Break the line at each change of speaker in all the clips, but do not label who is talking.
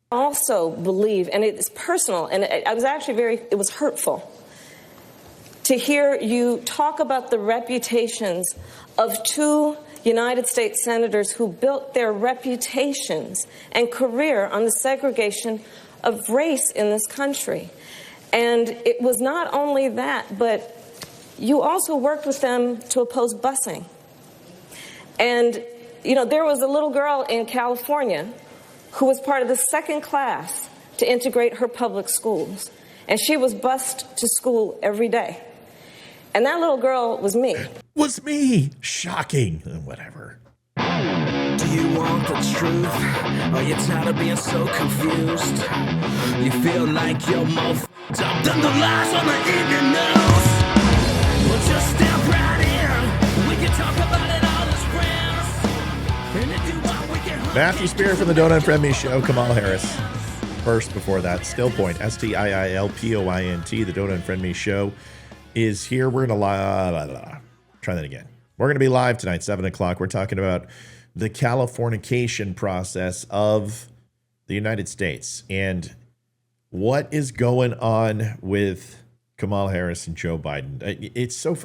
Also believe, and it's personal, and I was actually it was hurtful to hear you talk about the reputations of two United States senators who built their reputations and career on the segregation of race in this country. And it was not only that, but you also worked with them to oppose busing. And, you know, there was a little girl in California who was part of the second class to integrate her public schools. And she was bused to school every day. And that little girl was me.
Was me. Shocking. Whatever.
Do you want the truth? Are you tired of being so confused? You feel like you're more f***ed up than the lies on the evening news? Well, just step right in. We can talk about it all as friends. And if you want, we can...
Matthew Spear from the Donut Friend Me Show. Kamala Harris. First before that, Still Point. STIILPOINT. The Donut Friend Me Show is here. We're going to try that again. We're going to be live tonight, 7 o'clock. We're talking about the Californication process of the United States and what is going on with Kamala Harris and Joe Biden. It's so...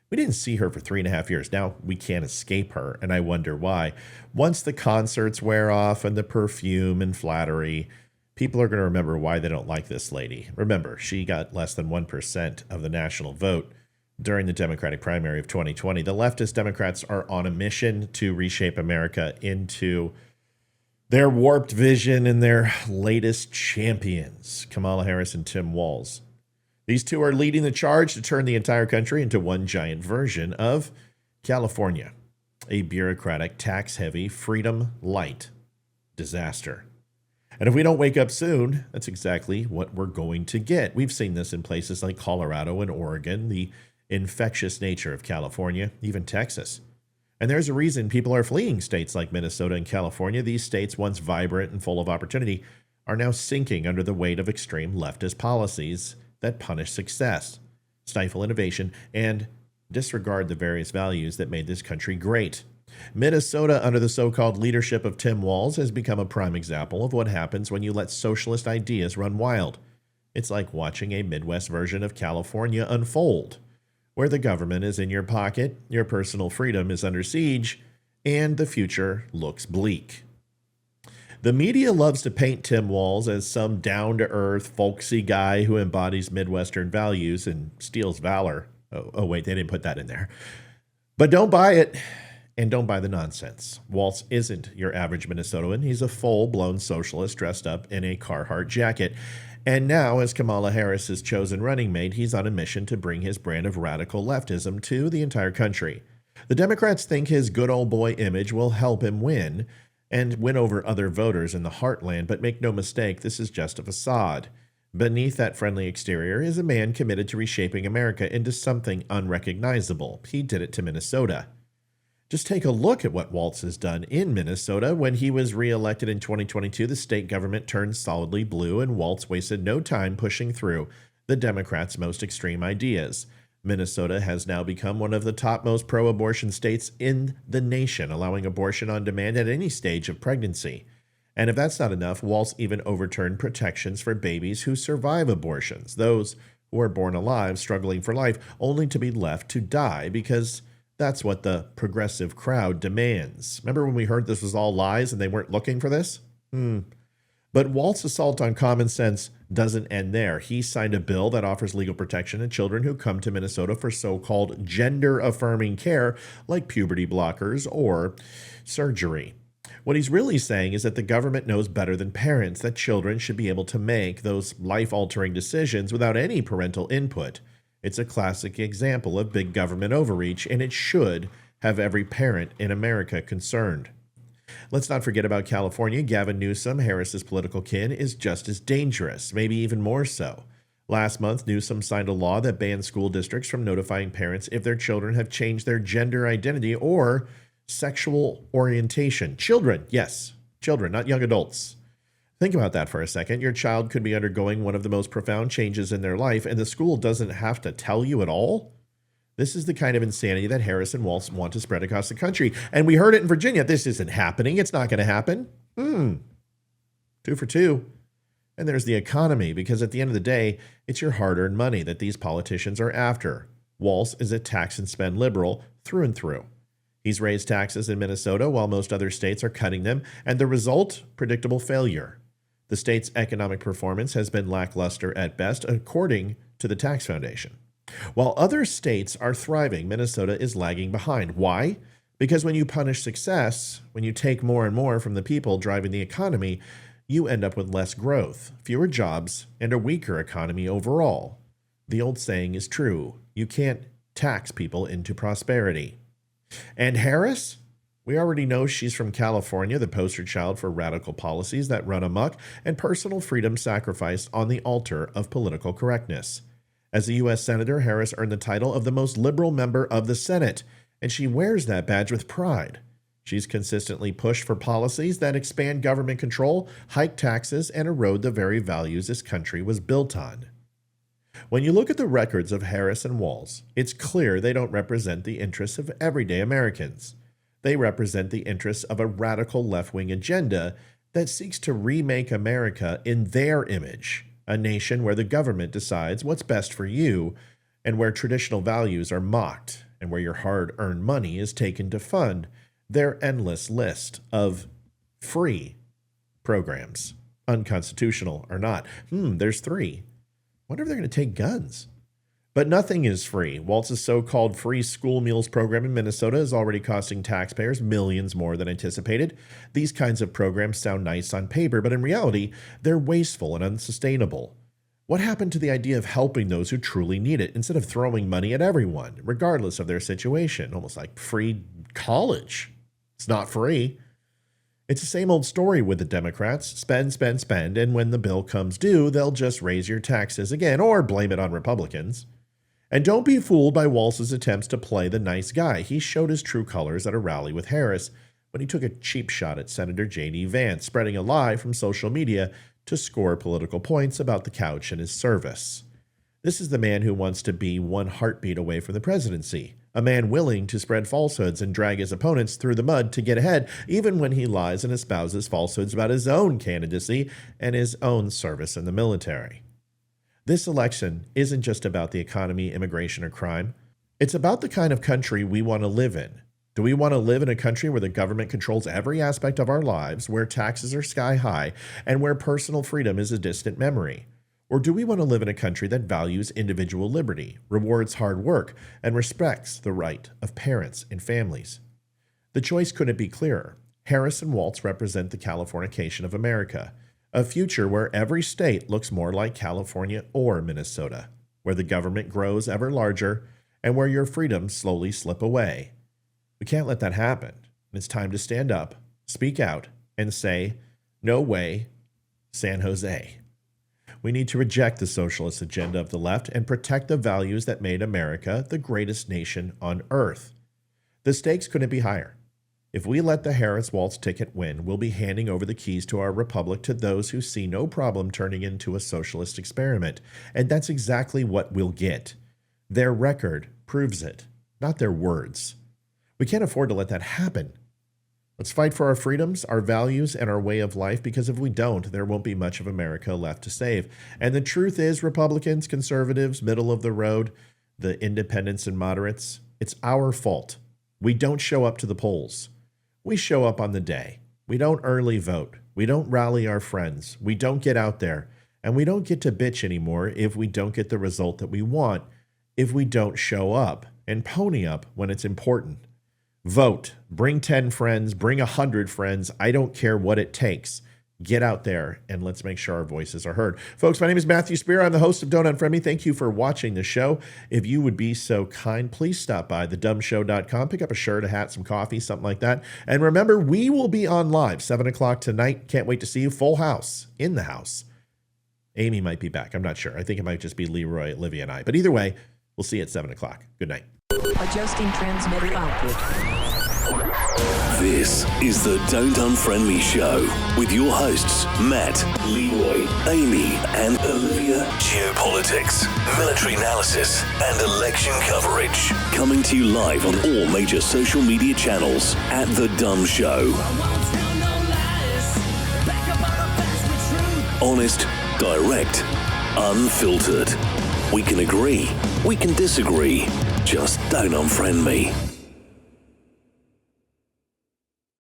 We didn't see her for 3.5 years. Now we can't escape her, and I wonder why. Once the concerts wear off and the perfume and flattery, people are going to remember why they don't like this lady. Remember, she got less than 1% of the national vote during the Democratic primary of 2020. The leftist Democrats are on a mission to reshape America into their warped vision and their latest champions, Kamala Harris and Tim Walz. These two are leading the charge to turn the entire country into one giant version of California, a bureaucratic, tax-heavy, freedom-light disaster. And if we don't wake up soon, that's exactly what we're going to get. We've seen this in places like Colorado and Oregon, the infectious nature of California, even Texas. And there's a reason people are fleeing states like Minnesota and California. These states, once vibrant and full of opportunity, are now sinking under the weight of extreme leftist policies that punish success, stifle innovation, and disregard the various values that made this country great. Minnesota, under the so-called leadership of Tim Walz, has become a prime example of what happens when you let socialist ideas run wild. It's like watching a Midwest version of California unfold, where the government is in your pocket, your personal freedom is under siege, and the future looks bleak. The media loves to paint Tim Walz as some down-to-earth, folksy guy who embodies Midwestern values and steals valor. Oh, wait, they didn't put that in there. But don't buy it, and don't buy the nonsense. Walz isn't your average Minnesotan. He's a full-blown socialist dressed up in a Carhartt jacket. And now, as Kamala Harris's chosen running mate, he's on a mission to bring his brand of radical leftism to the entire country. The Democrats think his good old boy image will help him win, and win over other voters in the heartland, but make no mistake, this is just a facade. Beneath that friendly exterior is a man committed to reshaping America into something unrecognizable. He did it to Minnesota. Just take a look at what Walz has done in Minnesota. When he was reelected in 2022, the state government turned solidly blue, and Walz wasted no time pushing through the Democrats' most extreme ideas. Minnesota has now become one of the top most pro-abortion states in the nation, allowing abortion on demand at any stage of pregnancy. And if that's not enough, Walz even overturned protections for babies who survive abortions, those who are born alive, struggling for life, only to be left to die, because that's what the progressive crowd demands. Remember when we heard this was all lies and they weren't looking for this? But Walz's assault on common sense doesn't end there. He signed a bill that offers legal protection to children who come to Minnesota for so-called gender-affirming care, like puberty blockers or surgery. What he's really saying is that the government knows better than parents that children should be able to make those life-altering decisions without any parental input. It's a classic example of big government overreach, and it should have every parent in America concerned. Let's not forget about California. Gavin Newsom, Harris's political kin, is just as dangerous, maybe even more so. Last month, Newsom signed a law that bans school districts from notifying parents if their children have changed their gender identity or sexual orientation. Children, yes, children, not young adults. Think about that for a second. Your child could be undergoing one of the most profound changes in their life, and the school doesn't have to tell you at all? This is the kind of insanity that Harris and Walz want to spread across the country. And we heard it in Virginia. This isn't happening. It's not going to happen. 2 for 2. And there's the economy, because at the end of the day, it's your hard-earned money that these politicians are after. Walz is a tax and spend liberal through and through. He's raised taxes in Minnesota while most other states are cutting them, and the result, predictable failure. The state's economic performance has been lackluster at best, according to the Tax Foundation. While other states are thriving, Minnesota is lagging behind. Why? Because when you punish success, when you take more and more from the people driving the economy, you end up with less growth, fewer jobs, and a weaker economy overall. The old saying is true. You can't tax people into prosperity. And Harris? We already know she's from California, the poster child for radical policies that run amok and personal freedom sacrificed on the altar of political correctness. As a U.S. Senator, Harris earned the title of the most liberal member of the Senate, and she wears that badge with pride. She's consistently pushed for policies that expand government control, hike taxes, and erode the very values this country was built on. When you look at the records of Harris and Walz, it's clear they don't represent the interests of everyday Americans. They represent the interests of a radical left-wing agenda that seeks to remake America in their image, a nation where the government decides what's best for you and where traditional values are mocked and where your hard-earned money is taken to fund their endless list of free programs, unconstitutional or not. There's 3. Wonder if they're going to take guns. But nothing is free. Walz's so-called free school meals program in Minnesota is already costing taxpayers millions more than anticipated. These kinds of programs sound nice on paper, but in reality, they're wasteful and unsustainable. What happened to the idea of helping those who truly need it instead of throwing money at everyone, regardless of their situation? Almost like free college. It's not free. It's the same old story with the Democrats. Spend, spend, spend, and when the bill comes due, they'll just raise your taxes again or blame it on Republicans. And don't be fooled by Walz's attempts to play the nice guy. He showed his true colors at a rally with Harris when he took a cheap shot at Senator J.D. Vance, spreading a lie from social media to score political points about the couch and his service. This is the man who wants to be one heartbeat away from the presidency, a man willing to spread falsehoods and drag his opponents through the mud to get ahead, even when he lies and espouses falsehoods about his own candidacy and his own service in the military. This election isn't just about the economy, immigration, or crime. It's about the kind of country we want to live in. Do we want to live in a country where the government controls every aspect of our lives, where taxes are sky high, and where personal freedom is a distant memory? Or do we want to live in a country that values individual liberty, rewards hard work, and respects the right of parents and families? The choice couldn't be clearer. Harris and Walz represent the Californication of America, a future where every state looks more like California or Minnesota, where the government grows ever larger, and where your freedoms slowly slip away. We can't let that happen. It's time to stand up, speak out, and say, no way, San Jose. We need to reject the socialist agenda of the left and protect the values that made America the greatest nation on earth. The stakes couldn't be higher. If we let the Harris-Walz ticket win, we'll be handing over the keys to our republic to those who see no problem turning into a socialist experiment. And that's exactly what we'll get. Their record proves it, not their words. We can't afford to let that happen. Let's fight for our freedoms, our values, and our way of life, because if we don't, there won't be much of America left to save. And the truth is, Republicans, conservatives, middle of the road, the independents and moderates, it's our fault. We don't show up to the polls. We show up on the day. We don't early vote. We don't rally our friends. We don't get out there. And we don't get to bitch anymore if we don't get the result that we want, if we don't show up and pony up when it's important. Vote. Bring 10 friends. Bring 100 friends. I don't care what it takes. Get out there and let's make sure our voices are heard. Folks, my name is Matthew Spear. I'm the host of Don't Unfriend Me. Thank you for watching the show. If you would be so kind, please stop by thedumshow.com. Pick up a shirt, a hat, some coffee, something like that. And remember, we will be on live 7 o'clock tonight. Can't wait to see you. Full house. In the house. Amy might be back. I'm not sure. I think it might just be Leroy, Olivia, and I. But either way, we'll see you at 7 o'clock. Good night.
Adjusting transmitter output.
This is the Don't Unfriend Me Show with your hosts, Matt, Leroy, Amy, and Olivia. Geopolitics, military analysis, and election coverage. Coming to you live on all major social media channels at The DUM Show.
I won't tell no lies, back up on the facts with truth.
Honest, direct, unfiltered. We can agree, we can disagree. Just don't unfriend me.